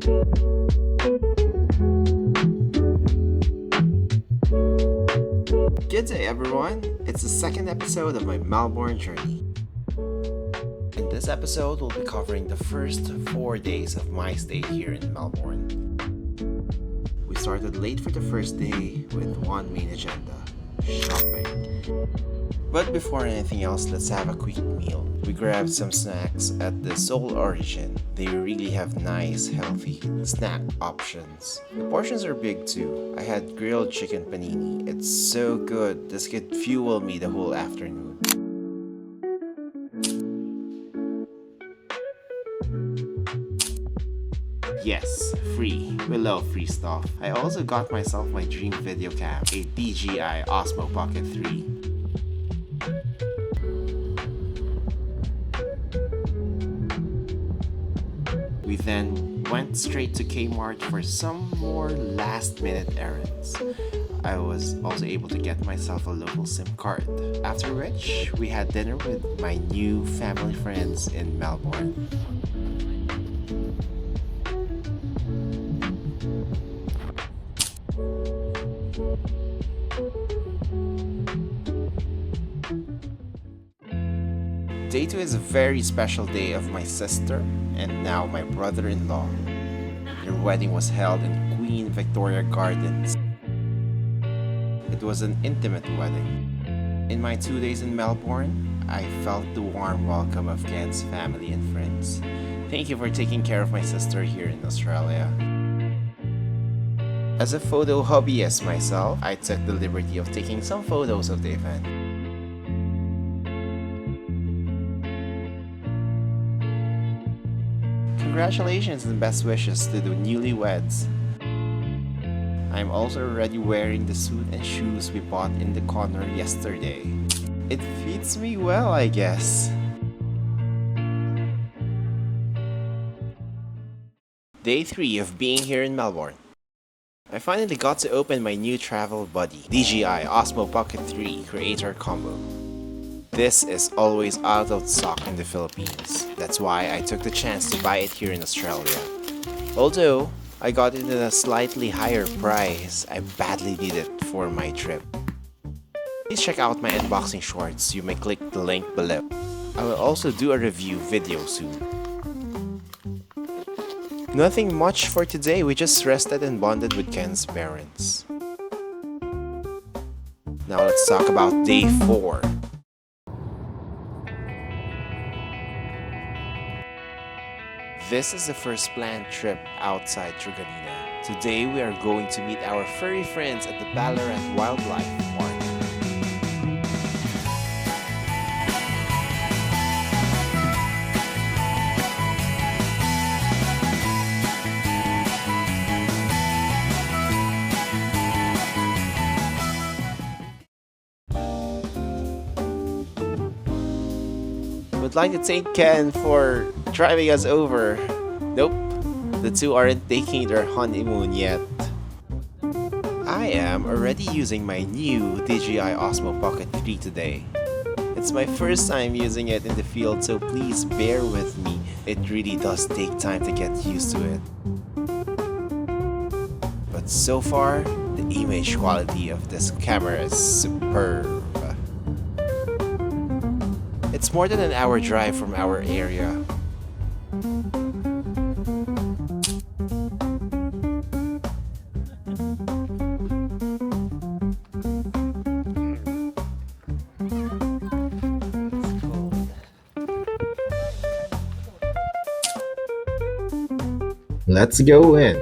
Good day everyone, it's the second episode of my Melbourne journey. In this episode, we'll be covering the first 4 days of my stay here in Melbourne. We started late for the first day with one main agenda, shopping. But before anything else, let's have a quick meal. We grabbed some snacks at the Soul Origin. They really have nice, healthy snack options. The portions are big too. I had grilled chicken panini. It's so good. This could fuel me the whole afternoon. Yes, free. We love free stuff. I also got myself my dream video cam, a DJI Osmo Pocket 3. We then went straight to Kmart for some more last-minute errands. I was also able to get myself a local SIM card. After which, we had dinner with my new family friends in Melbourne. Day 2 is a very special day of my sister and now my brother-in-law. Their wedding was held in Queen Victoria Gardens. It was an intimate wedding. In my 2 days in Melbourne, I felt the warm welcome of Ken's family and friends. Thank you for taking care of my sister here in Australia. As a photo hobbyist myself, I took the liberty of taking some photos of the event. Congratulations and best wishes to the newlyweds. I'm also already wearing the suit and shoes we bought in the corner yesterday. It fits me well, I guess. Day 3 of being here in Melbourne. I finally got to open my new travel buddy, DJI Osmo Pocket 3 Creator Combo. This is always out of stock in the Philippines. That's why I took the chance to buy it here in Australia. Although I got it at a slightly higher price, I badly need it for my trip. Please check out my unboxing shorts. You may click the link below. I will also do a review video soon. Nothing much for today. We just rested and bonded with Ken's parents. Now let's talk about day 4. This is the first planned trip outside Truganina. Today we are going to meet our furry friends at the Ballarat Wildlife Park. Would like to thank Ken for driving us over. Nope, the two aren't taking their honeymoon yet. I am already using my new DJI Osmo Pocket 3 today. It's my first time using it in the field, so please bear with me. It really does take time to get used to it. But so far, the image quality of this camera is superb. It's more than an hour drive from our area. Let's go in.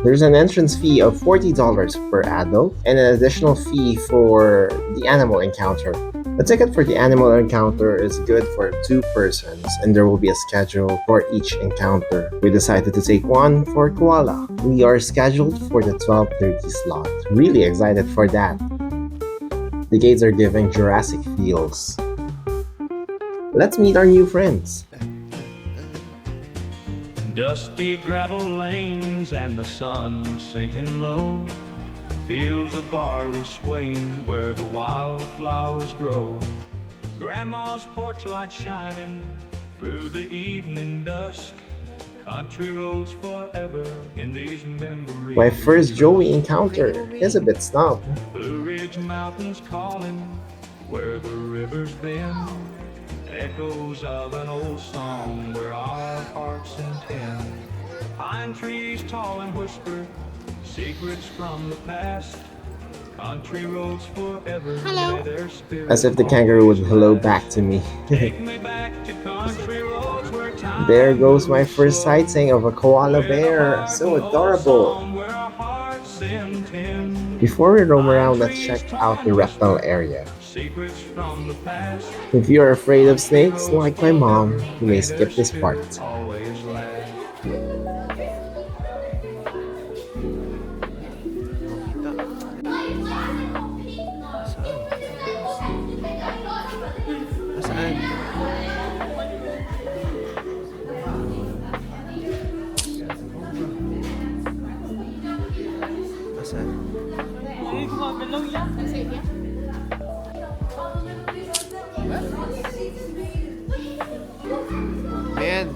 There's an entrance fee of $40 per adult and an additional fee for the animal encounter. The ticket for the animal encounter is good for 2 persons and there will be a schedule for each encounter. We decided to take one for Koala. We are scheduled for the 12:30 slot. Really excited for that. The gates are giving Jurassic feels. Let's meet our new friends. Dusty gravel lanes and the sun sinking low. Fields of barley swing where the wildflowers grow. Grandma's porch light shining through the evening dusk. Country roads forever in these memories. My first Joey encounter is a bit snubbed. Blue Ridge Mountains calling, where the rivers bend. Echoes of an old song where our hearts intend. Pine trees tall and whisper secrets from the past. Country roads forever. Hello. Their spirit As if the kangaroo would hello back to me. take me back to country roads where time There goes my moves first slow. sighting of a koala bear. So adorable. Where our hearts intend. Before we roam around, let's check out the reptile area. Secrets from the past. If you're afraid of snakes, like my mom, you may skip this part. Always last. Man.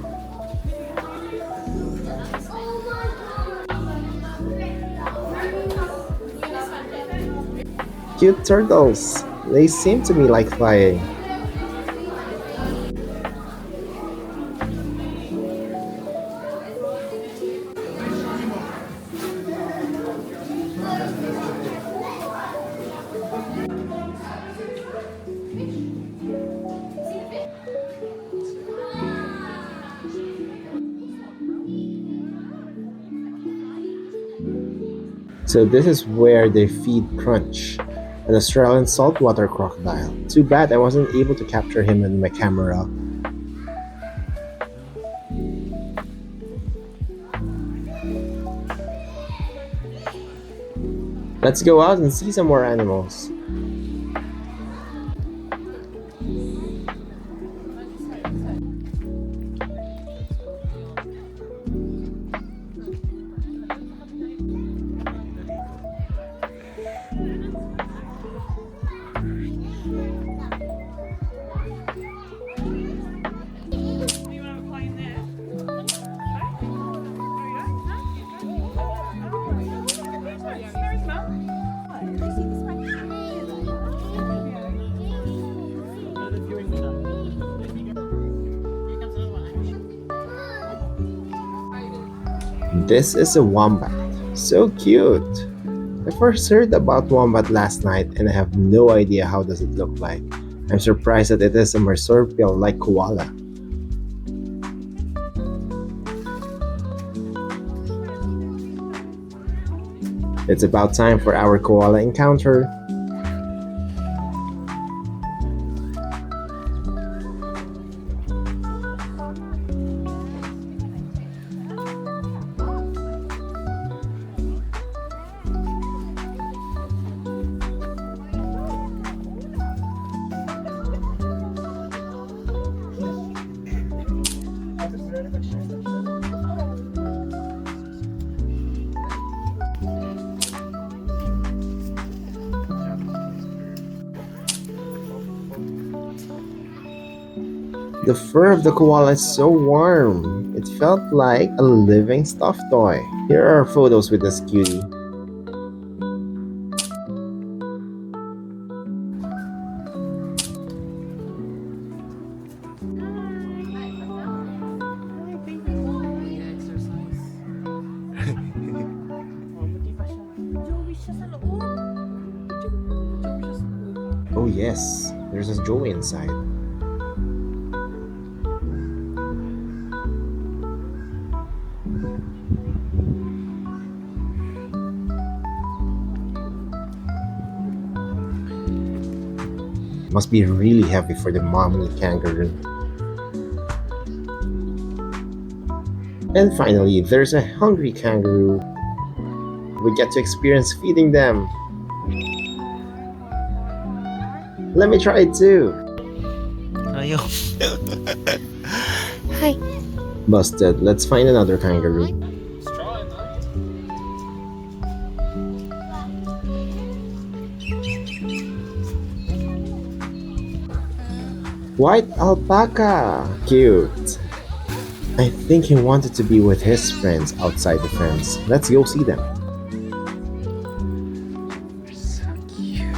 Cute turtles. They seem to me like flying. So this is where they feed Crunch, an Australian saltwater crocodile. Too bad I wasn't able to capture him in my camera. Let's go out and see some more animals. This is a wombat. So cute. I first heard about wombat last night and I have no idea how does it look like. I'm surprised that it is a marsupial like koala. It's about time for our koala encounter. The fur of the koala is so warm. It felt like a living stuffed toy. Here are photos with this cutie. Oh yes, there's a Joey inside. Must be really heavy for the mommy kangaroo. And finally, there's a hungry kangaroo. We get to experience feeding them. Let me try it too. Ayaw. Busted. Let's find another kangaroo. White alpaca. Cute. I think he wanted to be with his friends outside the fence. Let's go see them. So cute.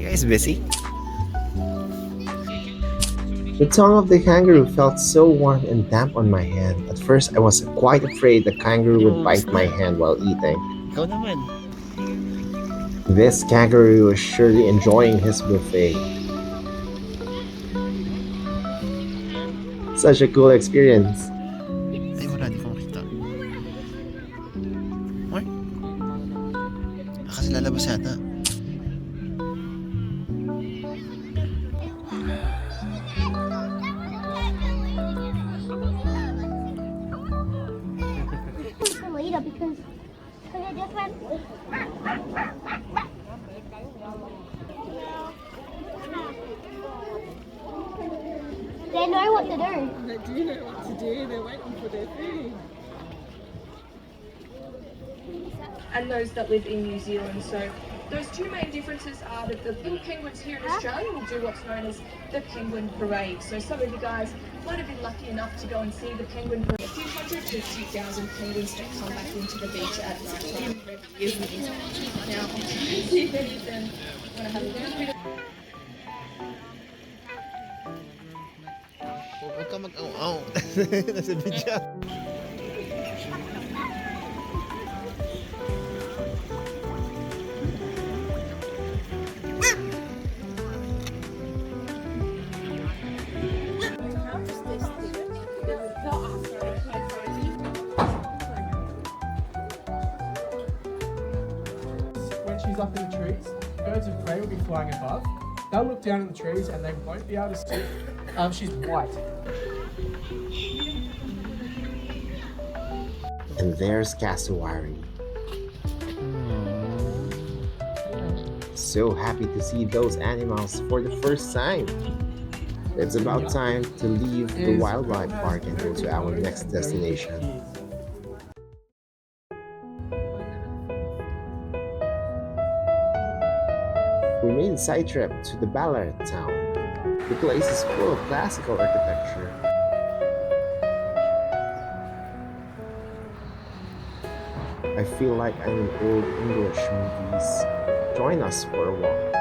You guys busy? The tongue of the kangaroo felt so warm and damp on my hand. At first, I was quite afraid the kangaroo would bite my hand while eating. Ikaw naman. This kangaroo was surely enjoying his buffet. Such a cool experience. Ay, wala, di ko makita. What? Kasi lalabas yata. Later because I just went. They know what to do. They do know what to do. They're waiting for their food. And those that live in New Zealand. So those two main differences are that the little penguins here in Australia will do what's known as the penguin parade. So some of you guys might have been lucky enough to go and see the penguin parade. A few hundred to 2,000 penguins that come back into the beach at night time. Now, see if any of them want to have a little bit of Huwag ka mag-aw-aw. Nasa video. When she's up in the trees, birds of prey will be flying above. They'll look down in the trees and they won't be able to see. She's white. And there's cassowary. So happy to see those animals for the first time. It's about time to leave the wildlife park and go to our next destination. We made a side trip to the Ballarat town. The place is full of classical architecture. I feel like I'm in old English movies. Join us for a walk.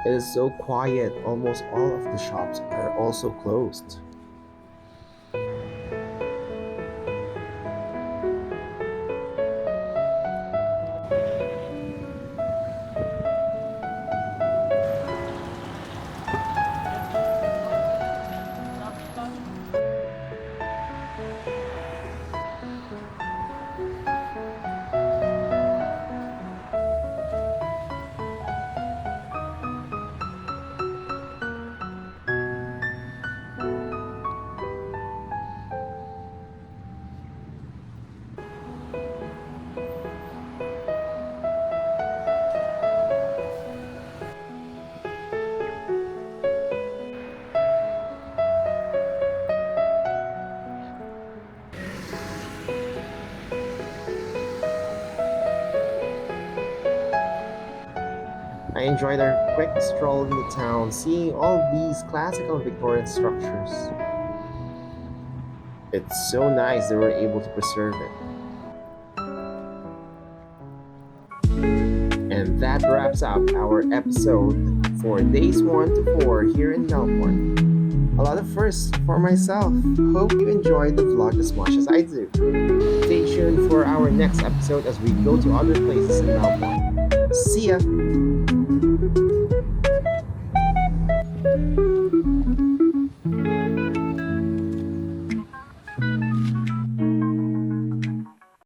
It is so quiet, almost all of the shops are also closed. I enjoyed our quick stroll in the town, seeing all these classical Victorian structures. It's so nice they were able to preserve it. And that wraps up our episode for days 1 to 4 here in Melbourne. A lot of firsts for myself. Hope you enjoyed the vlog as much as I do. Stay tuned for our next episode as we go to other places in Melbourne. See ya!